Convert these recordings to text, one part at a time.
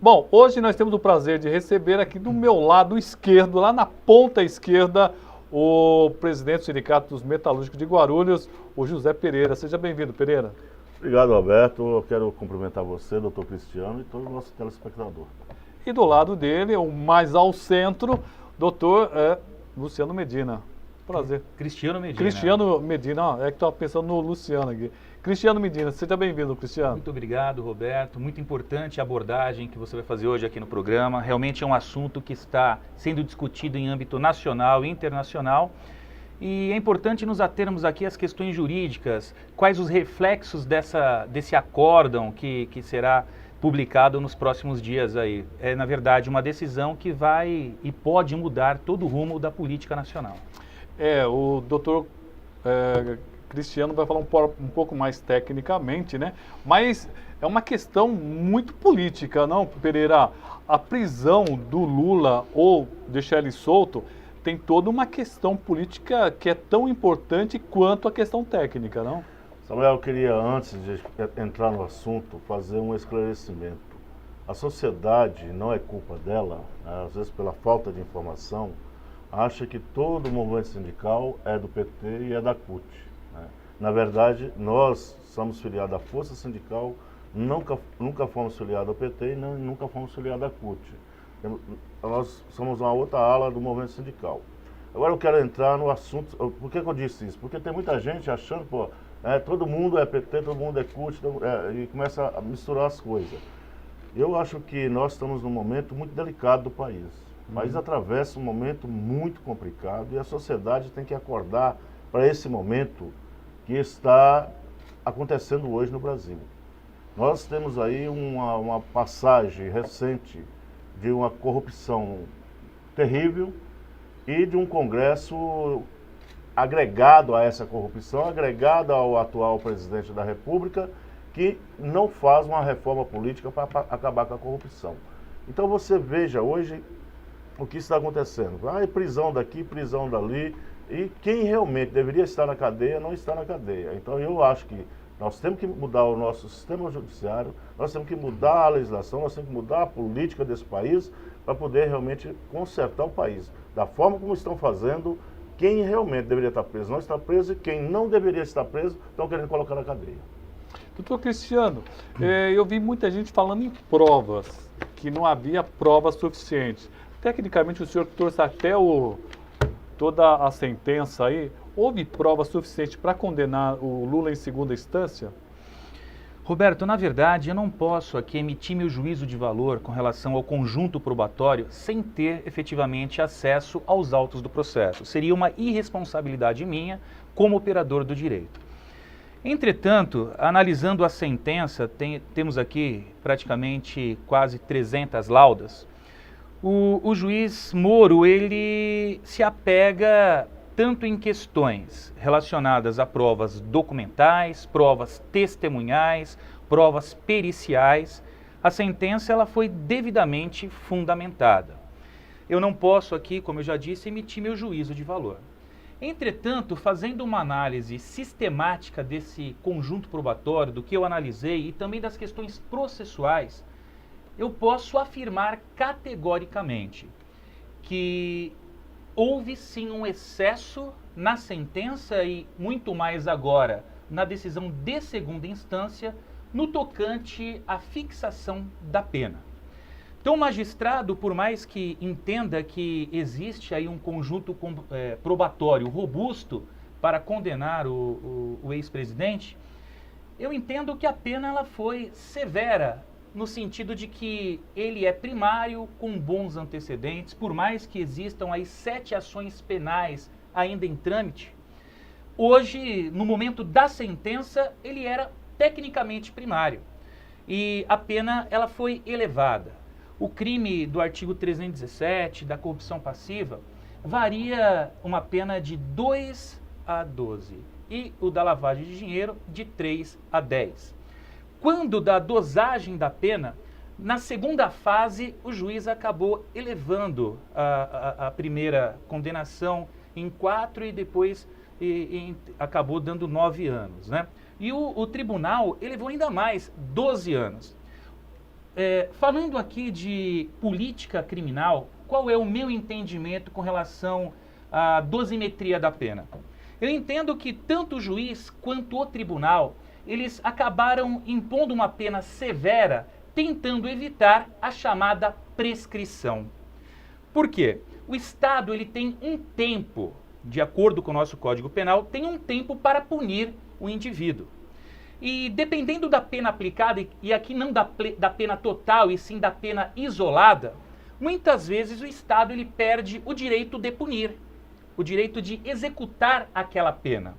Bom, hoje nós temos o prazer de receber aqui do meu lado esquerdo, lá na ponta esquerda, o presidente do Sindicato dos Metalúrgicos de Guarulhos, o José Pereira. Seja bem-vindo, Pereira. Obrigado, Alberto. Eu quero cumprimentar você, doutor Cristiano, e todo o nosso telespectador. E do lado dele, o mais ao centro, doutor Luciano Medina. Prazer. Cristiano Medina. Cristiano Medina, é que estava pensando no Luciano aqui. Cristiano Medina, seja bem-vindo, Cristiano. Muito obrigado, Roberto. Muito importante a abordagem que você vai fazer hoje aqui no programa. Realmente é um assunto que está sendo discutido em âmbito nacional e internacional. E é importante nos atermos aqui às questões jurídicas, quais os reflexos desse acórdão que será publicado nos próximos dias aí. É, na verdade, uma decisão que vai e pode mudar todo o rumo da política nacional. O doutor Cristiano vai falar um pouco mais tecnicamente, né? Mas é uma questão muito política, não, Pereira? A prisão do Lula ou deixar ele solto tem toda uma questão política que é tão importante quanto a questão técnica, não? Samuel, eu queria, antes de entrar no assunto, fazer um esclarecimento. A sociedade, não é culpa dela, né, às vezes pela falta de informação, acha que todo o movimento sindical é do PT e é da CUT. Né? Na verdade, nós somos filiados à Força Sindical, nunca fomos filiados ao PT e nunca fomos filiados à CUT. Nós somos uma outra ala do movimento sindical. Agora eu quero entrar no assunto. Por que eu disse isso? Porque tem muita gente achando, todo mundo é PT, todo mundo é CUT, e começa a misturar as coisas. Eu acho que nós estamos num momento muito delicado do país. O país atravessa um momento muito complicado e a sociedade tem que acordar para esse momento que está acontecendo hoje no Brasil. Nós temos aí uma passagem recente de uma corrupção terrível e de um Congresso agregado a essa corrupção, agregado ao atual presidente da República, que não faz uma reforma política para acabar com a corrupção. Então você veja hoje o que está acontecendo. Prisão daqui, prisão dali, e quem realmente deveria estar na cadeia não está na cadeia. Então eu acho que nós temos que mudar o nosso sistema judiciário, nós temos que mudar a legislação, nós temos que mudar a política desse país para poder realmente consertar o país. Da forma como estão fazendo, quem realmente deveria estar preso não está preso e quem não deveria estar preso estão querendo colocar na cadeia. Doutor Cristiano, eu vi muita gente falando em provas, que não havia provas suficientes. Tecnicamente, o senhor trouxe até toda a sentença aí. Houve prova suficiente para condenar o Lula em segunda instância? Roberto, na verdade, eu não posso aqui emitir meu juízo de valor com relação ao conjunto probatório sem ter efetivamente acesso aos autos do processo. Seria uma irresponsabilidade minha como operador do direito. Entretanto, analisando a sentença, temos aqui praticamente quase 300 laudas. O juiz Moro, ele se apega tanto em questões relacionadas a provas documentais, provas testemunhais, provas periciais. A sentença ela foi devidamente fundamentada. Eu não posso aqui, como eu já disse, emitir meu juízo de valor. Entretanto, fazendo uma análise sistemática desse conjunto probatório, do que eu analisei e também das questões processuais, eu posso afirmar categoricamente que houve sim um excesso na sentença e muito mais agora na decisão de segunda instância no tocante à fixação da pena. Então o magistrado, por mais que entenda que existe aí um conjunto probatório robusto para condenar o ex-presidente, eu entendo que a pena ela foi severa, no sentido de que ele é primário, com bons antecedentes, por mais que existam aí 7 ações penais ainda em trâmite. Hoje, no momento da sentença, ele era tecnicamente primário e a pena ela foi elevada. O crime do artigo 317 da corrupção passiva varia uma pena de 2 a 12 e o da lavagem de dinheiro de 3 a 10. Quando da dosagem da pena, na segunda fase, o juiz acabou elevando a primeira condenação em 4 e depois acabou dando 9 anos. Né? E o tribunal elevou ainda mais, 12 anos. falando aqui de política criminal, qual é o meu entendimento com relação à dosimetria da pena? Eu entendo que tanto o juiz quanto o tribunal, eles acabaram impondo uma pena severa, tentando evitar a chamada prescrição. Por quê? O Estado ele tem um tempo, de acordo com o nosso Código Penal, tem um tempo para punir o indivíduo. E dependendo da pena aplicada, e aqui não da pena total, e sim da pena isolada, muitas vezes o Estado ele perde o direito de punir, o direito de executar aquela pena.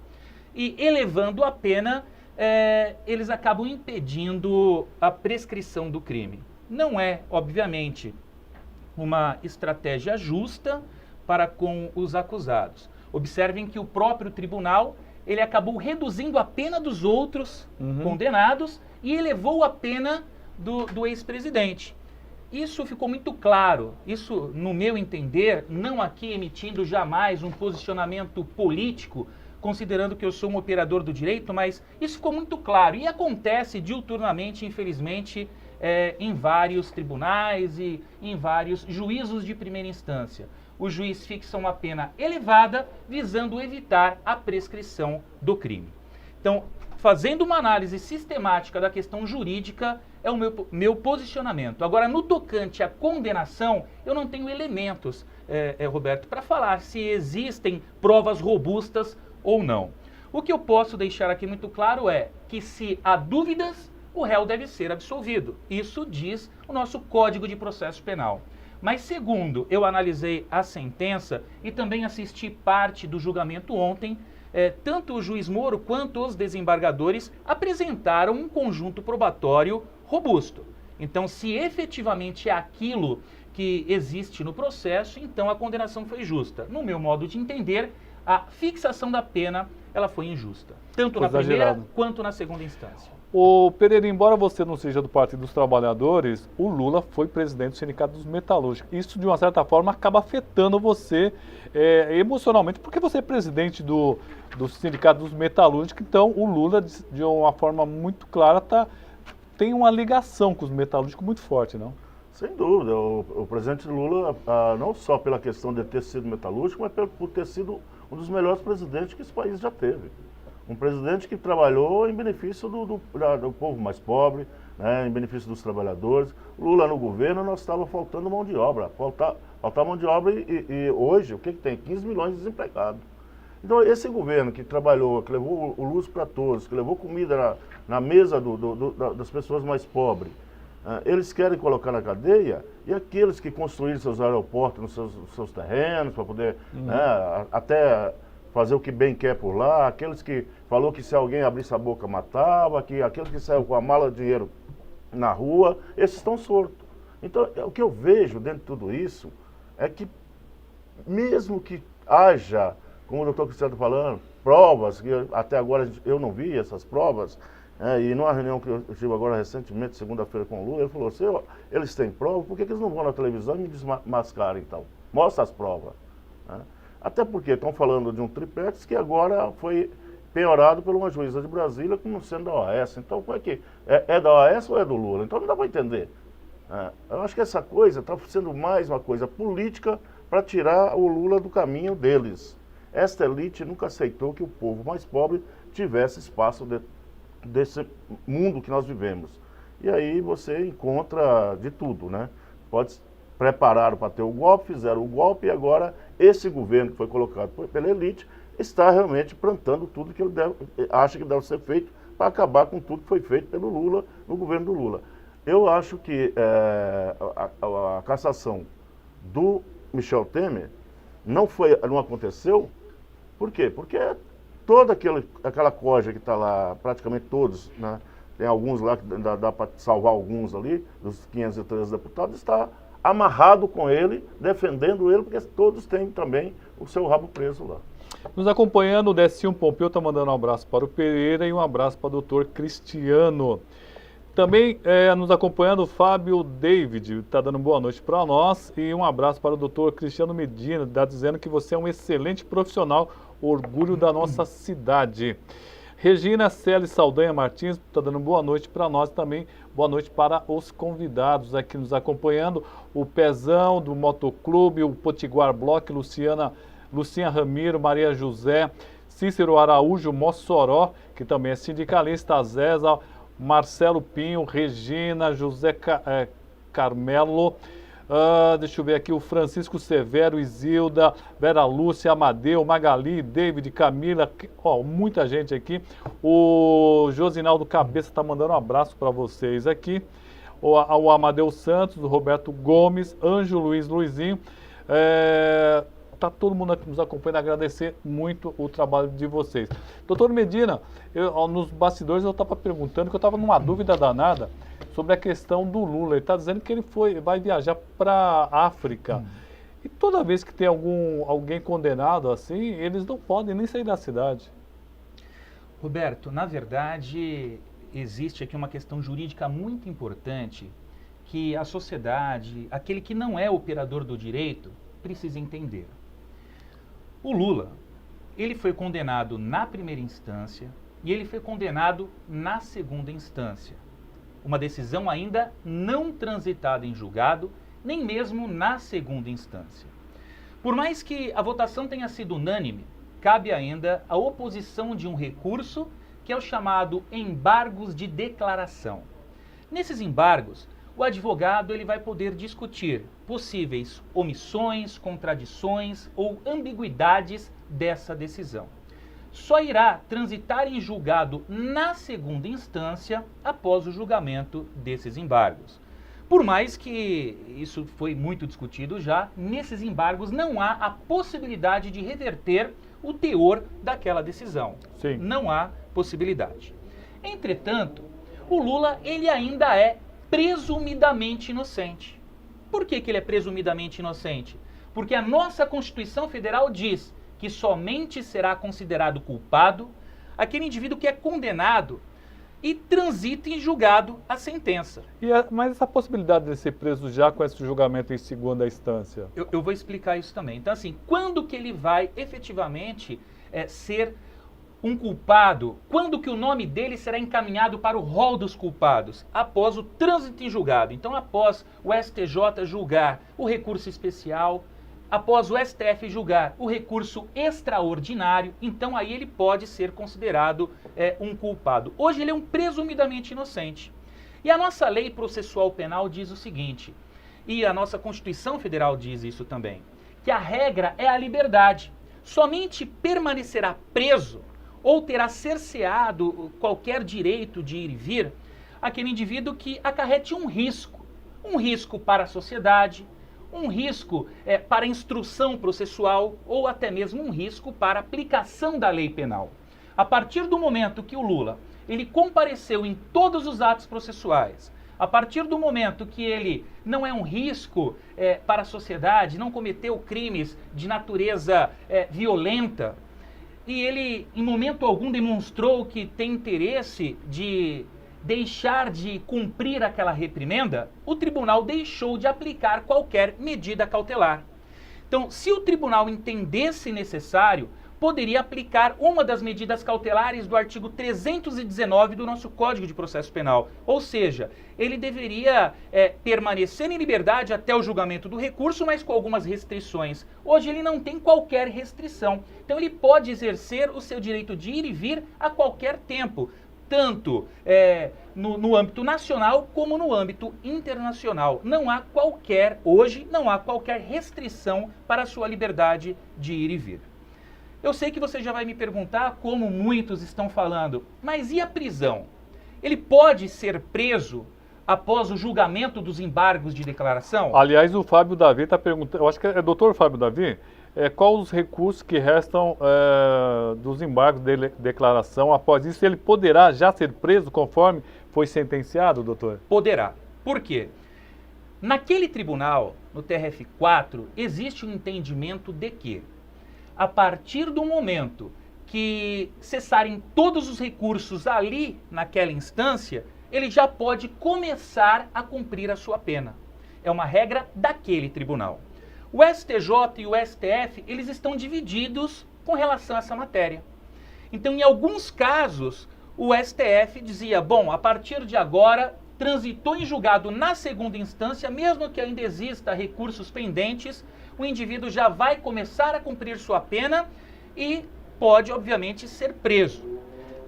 E elevando a pena, eles acabam impedindo a prescrição do crime. Não é, obviamente, uma estratégia justa para com os acusados. Observem que o próprio tribunal ele acabou reduzindo a pena dos outros condenados e elevou a pena do ex-presidente. Isso ficou muito claro. Isso, no meu entender, não aqui emitindo jamais um posicionamento político, considerando que eu sou um operador do direito, mas isso ficou muito claro. E acontece diuturnamente, infelizmente, em vários tribunais e em vários juízos de primeira instância. O juiz fixa uma pena elevada, visando evitar a prescrição do crime. Então, fazendo uma análise sistemática da questão jurídica, é o meu posicionamento. Agora, no tocante à condenação, eu não tenho elementos, Roberto, para falar se existem provas robustas ou não. O que eu posso deixar aqui muito claro é que se há dúvidas, o réu deve ser absolvido. Isso diz o nosso Código de Processo Penal. Mas segundo, eu analisei a sentença e também assisti parte do julgamento ontem, tanto o juiz Moro quanto os desembargadores apresentaram um conjunto probatório robusto. Então, se efetivamente é aquilo que existe no processo, então a condenação foi justa. No meu modo de entender, a fixação da pena ela foi injusta, tanto na primeira quanto na segunda instância. Ô Pereira, embora você não seja do Partido dos Trabalhadores, o Lula foi presidente do Sindicato dos Metalúrgicos. Isso, de uma certa forma, acaba afetando você emocionalmente, porque você é presidente do Sindicato dos Metalúrgicos, então o Lula, de uma forma muito clara, tem uma ligação com os metalúrgicos muito forte, não? Sem dúvida. O presidente Lula, não só pela questão de ter sido metalúrgico, mas por ter sido um dos melhores presidentes que esse país já teve. Um presidente que trabalhou em benefício do povo mais pobre, né, em benefício dos trabalhadores. Lula no governo, nós estava faltando mão de obra. Faltava mão de obra e hoje, o que tem? 15 milhões de desempregados. Então, esse governo que trabalhou, que levou o luz para todos, que levou comida na mesa das pessoas mais pobres, eles querem colocar na cadeia, e aqueles que construíram seus aeroportos nos seus terrenos, para poder até fazer o que bem quer por lá, aqueles que falou que se alguém abrisse a boca matava, aqueles que saiu com a mala de dinheiro na rua, esses estão soltos. Então, o que eu vejo dentro de tudo isso é que, mesmo que haja, como o doutor Cristiano está falando, provas, que até agora eu não vi essas provas, e numa reunião que eu tive agora recentemente, segunda-feira com o Lula, ele falou assim, eles têm prova, por que eles não vão na televisão e me desmascaram então? Mostra as provas. Até porque estão falando de um triplex que agora foi penhorado por uma juíza de Brasília como sendo da OAS. Então, como é que é da OAS ou é do Lula? Então não dá para entender. Eu acho que essa coisa está sendo mais uma coisa política para tirar o Lula do caminho deles. Esta elite nunca aceitou que o povo mais pobre tivesse espaço desse mundo que nós vivemos. E aí você encontra de tudo, né? Prepararam para ter o golpe, fizeram o golpe, e agora esse governo que foi colocado pela elite está realmente plantando tudo que ele acha que deve ser feito para acabar com tudo que foi feito pelo Lula, no governo do Lula. Eu acho que a cassação do Michel Temer não aconteceu. Por quê? Porque toda aquela corja que está lá, praticamente todos, né, tem alguns lá que dá para salvar alguns ali, dos 513 deputados, está amarrado com ele, defendendo ele, porque todos têm também o seu rabo preso lá. Nos acompanhando, o Décio Pompeu está mandando um abraço para o Pereira e um abraço para o doutor Cristiano. Também nos acompanhando o Fábio David, está dando boa noite para nós, e um abraço para o doutor Cristiano Medina, está dizendo que você é um excelente profissional, orgulho da nossa cidade. Regina Celi Saldanha Martins está dando boa noite para nós também. Boa noite para os convidados aqui nos acompanhando. O Pezão do Motoclube, o Potiguar Block, Luciana Ramiro, Maria José, Cícero Araújo, Mossoró, que também é sindicalista, Zéza, Marcelo Pinho, Regina, José Carmelo, deixa eu ver aqui, o Francisco Severo, Isilda, Vera Lúcia, Amadeu, Magali, David, Camila, muita gente aqui. O Josinaldo Cabeça está mandando um abraço para vocês aqui. O Amadeu Santos, o Roberto Gomes, Anjo Luizinho. Tá todo mundo aqui nos acompanhando, agradecer muito o trabalho de vocês. Doutor Medina, nos bastidores eu estava perguntando, que eu estava numa dúvida danada sobre a questão do Lula. Ele está dizendo que ele vai viajar para a África. E toda vez que tem alguém condenado assim, eles não podem nem sair da cidade. Roberto, na verdade, existe aqui uma questão jurídica muito importante que a sociedade, aquele que não é operador do direito, precisa entender. O Lula, ele foi condenado na primeira instância e ele foi condenado na segunda instância. Uma decisão ainda não transitada em julgado, nem mesmo na segunda instância. Por mais que a votação tenha sido unânime, cabe ainda a oposição de um recurso que é o chamado embargos de declaração. Nesses embargos, o advogado ele vai poder discutir possíveis omissões, contradições ou ambiguidades dessa decisão. Só irá transitar em julgado na segunda instância após o julgamento desses embargos. Por mais que isso foi muito discutido já, nesses embargos não há a possibilidade de reverter o teor daquela decisão. Sim. Não há possibilidade. Entretanto, o Lula ele ainda é presumidamente inocente. Por que ele é presumidamente inocente? Porque a nossa Constituição Federal diz que somente será considerado culpado aquele indivíduo que é condenado e transita em julgado a sentença. Mas essa possibilidade de ser preso já com esse julgamento em segunda instância? Eu vou explicar isso também. Então, assim, quando que ele vai efetivamente ser um culpado? Quando que o nome dele será encaminhado para o rol dos culpados? Após o trânsito em julgado. Então, após o STJ julgar o recurso especial, após o STF julgar o recurso extraordinário, então aí ele pode ser considerado um culpado. Hoje ele é um presumidamente inocente. E a nossa lei processual penal diz o seguinte, e a nossa Constituição Federal diz isso também, que a regra é a liberdade. Somente permanecerá preso ou terá cerceado qualquer direito de ir e vir aquele indivíduo que acarrete um risco para a sociedade, um risco para a instrução processual ou até mesmo um risco para a aplicação da lei penal. A partir do momento que o Lula ele compareceu em todos os atos processuais, a partir do momento que ele não é um risco para a sociedade, não cometeu crimes de natureza violenta, e ele em momento algum demonstrou que tem interesse de deixar de cumprir aquela reprimenda, o tribunal deixou de aplicar qualquer medida cautelar. Então, se o tribunal entendesse necessário, poderia aplicar uma das medidas cautelares do artigo 319 do nosso Código de Processo Penal. Ou seja, ele deveria permanecer em liberdade até o julgamento do recurso, mas com algumas restrições. Hoje ele não tem qualquer restrição. Então ele pode exercer o seu direito de ir e vir a qualquer tempo, tanto no âmbito nacional como no âmbito internacional. Hoje não há qualquer restrição para a sua liberdade de ir e vir. Eu sei que você já vai me perguntar, como muitos estão falando, mas e a prisão? Ele pode ser preso após o julgamento dos embargos de declaração? Aliás, o Fábio Davi está perguntando, eu acho que é doutor Fábio Davi, quais os recursos que restam dos embargos de declaração? Após isso, ele poderá já ser preso conforme foi sentenciado, doutor? Poderá. Por quê? Naquele tribunal, no TRF4, existe um entendimento de que, a partir do momento que cessarem todos os recursos ali naquela instância, ele já pode começar a cumprir a sua pena. É uma regra daquele tribunal. O STJ e o STF, eles estão divididos com relação a essa matéria. Então, em alguns casos, o STF dizia, bom, a partir de agora, transitou em julgado na segunda instância, mesmo que ainda exista recursos pendentes, o indivíduo já vai começar a cumprir sua pena e pode, obviamente, ser preso.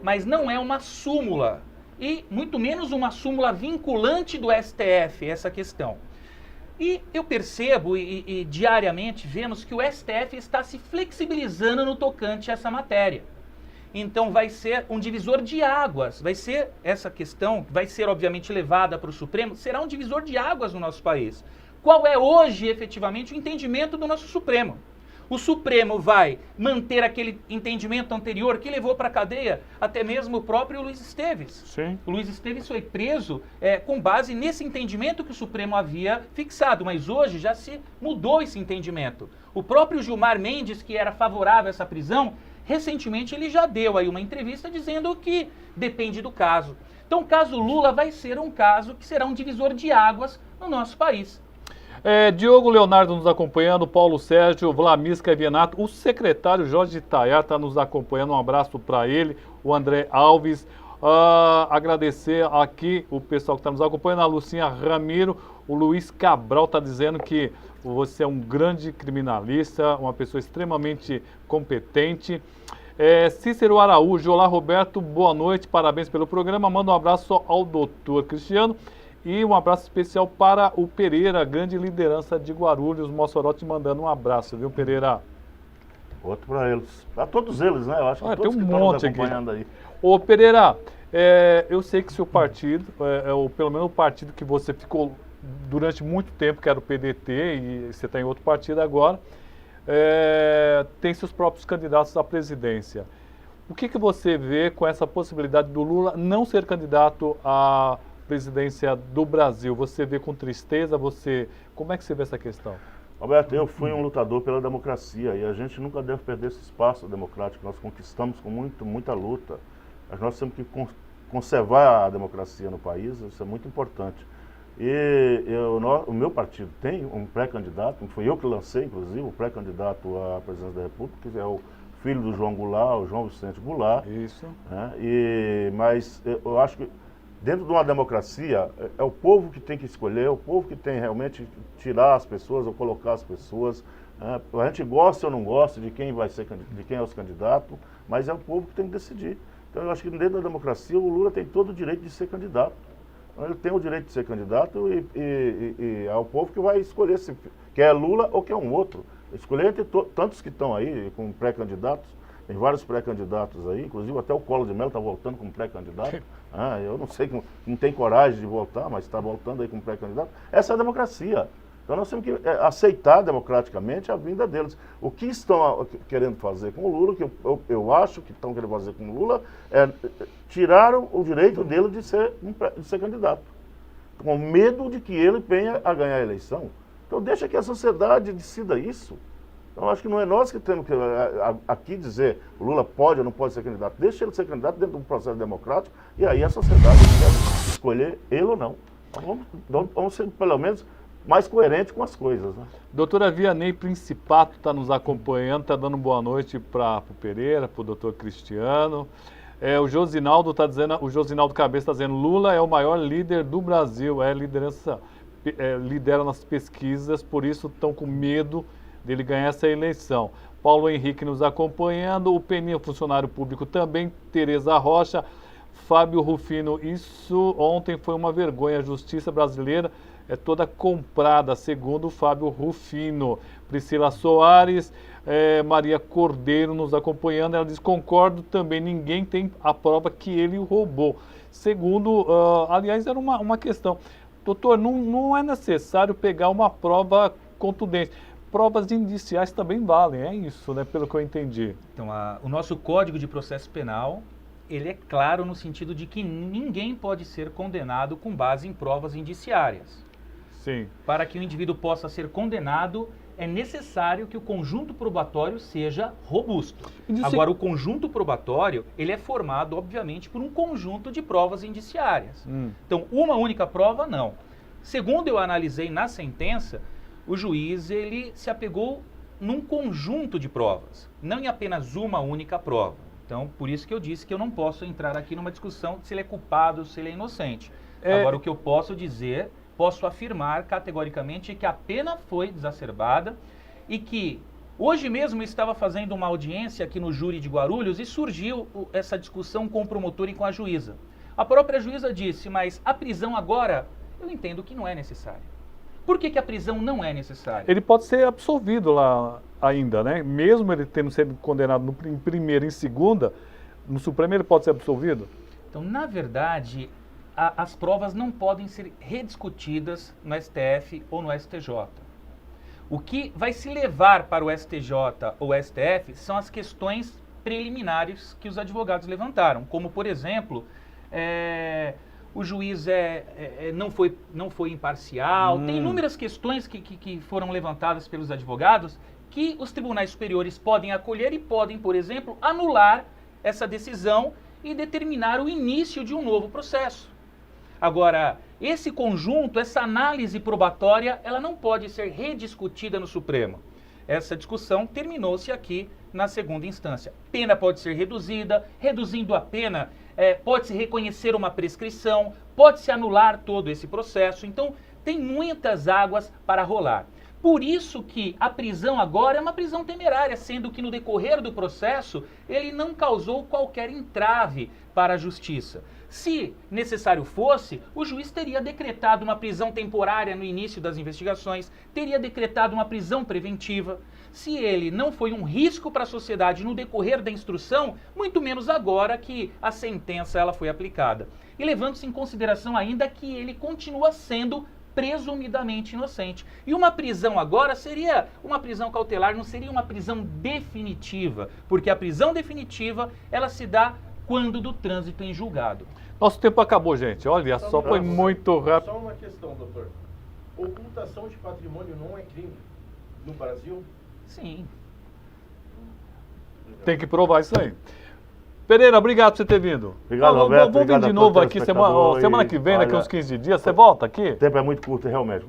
Mas não é uma súmula, e muito menos uma súmula vinculante do STF, essa questão. E eu percebo, e diariamente vemos que o STF está se flexibilizando no tocante a essa matéria. Então vai ser um divisor de águas, vai ser essa questão, vai ser obviamente levada para o Supremo, será um divisor de águas no nosso país. Qual é hoje, efetivamente, o entendimento do nosso Supremo? O Supremo vai manter aquele entendimento anterior que levou para a cadeia até mesmo o próprio Luiz Esteves. Sim. O Luiz Esteves foi preso com base nesse entendimento que o Supremo havia fixado, mas hoje já se mudou esse entendimento. O próprio Gilmar Mendes, que era favorável a essa prisão, recentemente ele já deu aí uma entrevista dizendo que depende do caso. Então o caso Lula vai ser um caso que será um divisor de águas no nosso país. Diogo Leonardo nos acompanhando, Paulo Sérgio, Vlamis Cavienato, o secretário Jorge Tayar está nos acompanhando, um abraço para ele, o André Alves, agradecer aqui o pessoal que está nos acompanhando, a Lucinha Ramiro, o Luiz Cabral está dizendo que você é um grande criminalista, uma pessoa extremamente competente. Cícero Araújo, olá Roberto, boa noite, parabéns pelo programa, manda um abraço ao doutor Cristiano. E um abraço especial para o Pereira, grande liderança de Guarulhos, Mossoró te mandando um abraço, viu Pereira? Outro para eles, para todos eles, né? Eu acho que tem todos um que estão nos monte aqui. acompanhando aí. Ô Pereira, eu sei que seu partido, ou pelo menos o partido que você ficou durante muito tempo, que era o PDT, e você está em outro partido agora, tem seus próprios candidatos à presidência. O que você vê com essa possibilidade do Lula não ser candidato à presidência do Brasil? Você vê com tristeza? Como é que você vê essa questão? Roberto, eu fui um lutador pela democracia e a gente nunca deve perder esse espaço democrático que nós conquistamos com muita luta. Mas nós temos que conservar a democracia no país, isso é muito importante. E o meu partido tem um pré-candidato, foi eu que lancei, inclusive, o pré-candidato à presidência da República, que é o filho do João Goulart, o João Vicente Goulart. Isso. Né? Mas eu acho que dentro de uma democracia, é o povo que tem que escolher, é o povo que tem realmente que tirar as pessoas ou colocar as pessoas. A gente gosta ou não gosta de quem vai ser, de quem é os candidatos, mas é o povo que tem que decidir. Então eu acho que dentro da democracia o Lula tem todo o direito de ser candidato. Então, ele tem o direito de ser candidato e é o povo que vai escolher se quer Lula ou quer um outro. Escolher entre tantos que estão aí com pré-candidatos. Tem vários pré-candidatos aí, inclusive até o Collor de Mello está voltando como pré-candidato. Eu não sei, não tem coragem de voltar, mas está voltando aí como pré-candidato. Essa é a democracia. Então nós temos que aceitar democraticamente a vinda deles. O que estão querendo fazer com o Lula, que eu acho que estão querendo fazer com o Lula, é tirar o direito dele de ser candidato. Com medo de que ele venha a ganhar a eleição. Então deixa que a sociedade decida isso. Então, acho que não é nós que temos que aqui dizer o Lula pode ou não pode ser candidato. Deixa ele ser candidato dentro de um processo democrático e aí a sociedade deve escolher ele ou não. Então, vamos ser, pelo menos, mais coerentes com as coisas. Né? Doutora Vianney Principato está nos acompanhando, está dando boa noite para o Pereira, para o doutor Cristiano. O Josinaldo está dizendo, o Josinaldo Cabeça está dizendo, Lula é o maior líder do Brasil, lidera nas pesquisas, por isso estão com medo dele ganhar essa eleição. Paulo Henrique nos acompanhando, o Peninha, funcionário público também, Tereza Rocha, Fábio Rufino, isso ontem foi uma vergonha, a justiça brasileira é toda comprada, segundo o Fábio Rufino. Priscila Soares, Maria Cordeiro nos acompanhando, ela diz, concordo também, ninguém tem a prova que ele roubou. Segundo, aliás, era uma questão, doutor, não é necessário pegar uma prova contundente. Provas indiciais também valem, é isso, né, pelo que eu entendi. Então, o nosso Código de Processo Penal, ele é claro no sentido de que ninguém pode ser condenado com base em provas indiciárias. Sim. Para que o indivíduo possa ser condenado, é necessário que o conjunto probatório seja robusto. Agora, o conjunto probatório, ele é formado, obviamente, por um conjunto de provas indiciárias. Então, uma única prova, não. Segundo eu analisei na sentença, o juiz ele se apegou num conjunto de provas, não em apenas uma única prova. Então, por isso que eu disse que eu não posso entrar aqui numa discussão se ele é culpado, se ele é inocente. É. Agora, o que eu posso dizer, posso afirmar categoricamente que a pena foi exacerbada e que hoje mesmo eu estava fazendo uma audiência aqui no júri de Guarulhos e surgiu essa discussão com o promotor e com a juíza. A própria juíza disse, mas a prisão agora, eu entendo que não é necessária. Por que a prisão não é necessária? Ele pode ser absolvido lá ainda, né? Mesmo ele tendo sido condenado em primeira e em segunda, no Supremo ele pode ser absolvido? Então, na verdade, as provas não podem ser rediscutidas no STF ou no STJ. O que vai se levar para o STJ ou STF são as questões preliminares que os advogados levantaram, como, por exemplo, o juiz não foi imparcial. Tem inúmeras questões que foram levantadas pelos advogados que os tribunais superiores podem acolher e podem, por exemplo, anular essa decisão e determinar o início de um novo processo. Agora, esse conjunto, essa análise probatória, ela não pode ser rediscutida no Supremo. Essa discussão terminou-se aqui na segunda instância. Pena pode ser reduzida, reduzindo a pena, pode-se reconhecer uma prescrição, pode-se anular todo esse processo. Então, tem muitas águas para rolar. Por isso que a prisão agora é uma prisão temerária, sendo que no decorrer do processo ele não causou qualquer entrave para a justiça. Se necessário fosse, o juiz teria decretado uma prisão temporária no início das investigações, teria decretado uma prisão preventiva. Se ele não foi um risco para a sociedade no decorrer da instrução, muito menos agora que a sentença ela foi aplicada. E levando-se em consideração ainda que ele continua sendo presumidamente inocente. E uma prisão agora seria uma prisão cautelar, não seria uma prisão definitiva, porque a prisão definitiva ela se dá quando do trânsito em julgado. Nosso tempo acabou, gente. Olha, só foi muito rápido. Só uma questão, doutor. Ocultação de patrimônio não é crime no Brasil? Sim. Tem que provar isso aí. Pereira, obrigado por você ter vindo. Obrigado, Roberto. Vamos vir de novo aqui semana que vem, daqui uns 15 dias. Você volta aqui? O tempo é muito curto, realmente.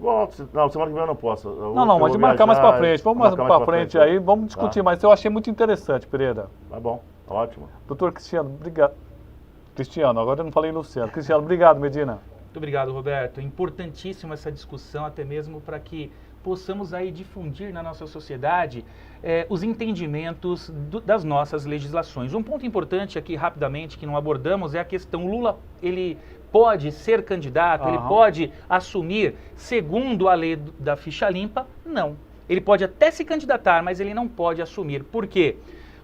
Não, semana que vem eu não posso. Não, mas de marcar mais pra frente. Vamos mais pra frente aí, vamos discutir. Mas eu achei muito interessante, Pereira. Tá bom, ótimo. Doutor Cristiano, obrigado. Cristiano, agora eu não falei Luciano. Cristiano, obrigado, Medina. Muito obrigado, Roberto. É importantíssima essa discussão, até mesmo para que possamos aí difundir na nossa sociedade os entendimentos das nossas legislações. Um ponto importante aqui, rapidamente, que não abordamos, é a questão Lula, ele pode ser candidato, ele pode assumir segundo a lei da ficha limpa? Não. Ele pode até se candidatar, mas ele não pode assumir. Por quê?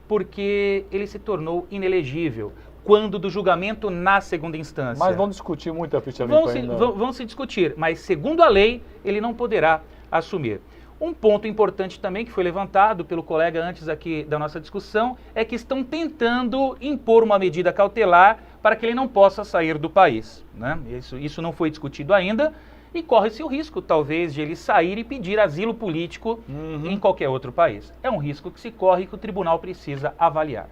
Porque ele se tornou inelegível quando do julgamento na segunda instância. Mas vão discutir muito a ficha limpa ainda. Vão se discutir, mas segundo a lei, ele não poderá assumir. Um ponto importante também que foi levantado pelo colega antes aqui da nossa discussão é que estão tentando impor uma medida cautelar para que ele não possa sair do país, né? Isso não foi discutido ainda e corre-se o risco, talvez, de ele sair e pedir asilo político em qualquer outro país. É um risco que se corre e que o tribunal precisa avaliar.